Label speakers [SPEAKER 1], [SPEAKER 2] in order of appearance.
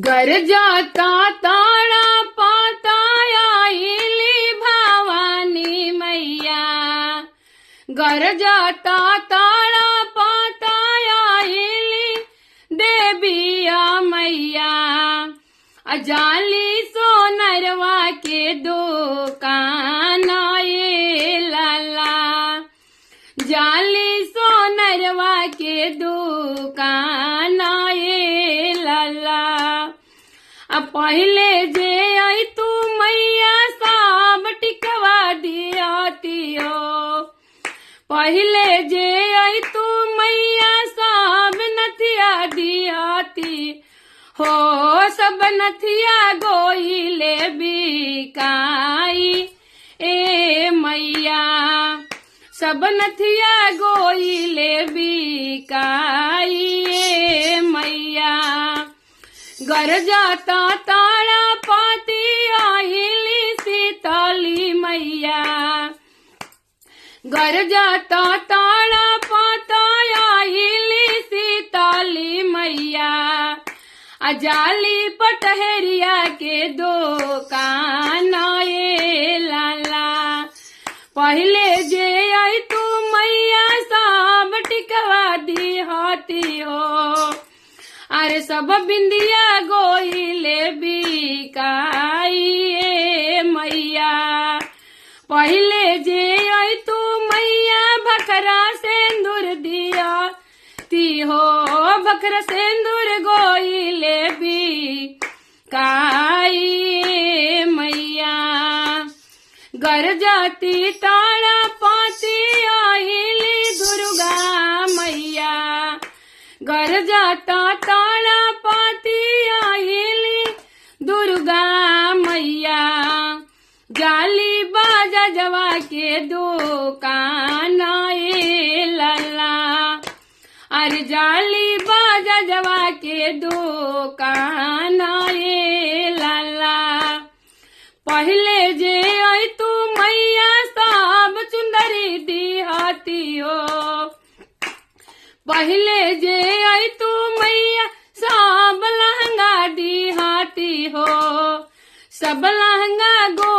[SPEAKER 1] घर जाता ताड़ा पाता आईली भवानी मैया। घर जाता ताड़ा पाता आईली देविया मैया। अजाली सोनरवा के दुकान आए लाला। जाली सोनरवा के दुकान आए लाला। अब पहले जे आई तू मैया साब टिकवा दियाती हो। पहले जे आई तू मैया साब नथिया दियाती हो। सब नथिया गोइले बिकाई ए मैया। सब नथिया गोइले बिकाई ए मैया। घर जाता ताड़ा पाती आईली सीताली मैया। घर जाता ताड़ा पाता आईली सीताली मैया। अजाली पटहरिया के दुकान आए लाला। पहले जे आई तू मैया साब टिकवा दिहाती हो। अरे सब बिंदिया गोइले बिकाई ए मैया। पहले जे आई तू मैया भखरा सेंदूर दियाती हो। भखरा सेंदूर गोइले बिकाई ए मैया। घर जाती ताड़ा पाती आईली दुर्गा मैया। घर जाता ताड़ा पाती आईली दुर्गा मैया। जाली बाजा जवा के दुकान आए लाला। अरे जाली बाजा जवा के दुकान आए लाला। पहले जे आई तू मैया साब चुंदरी दिहाती हो। पहले जे आई तू मैया साब लहंगा दिहाती हो। सब लहंगा गो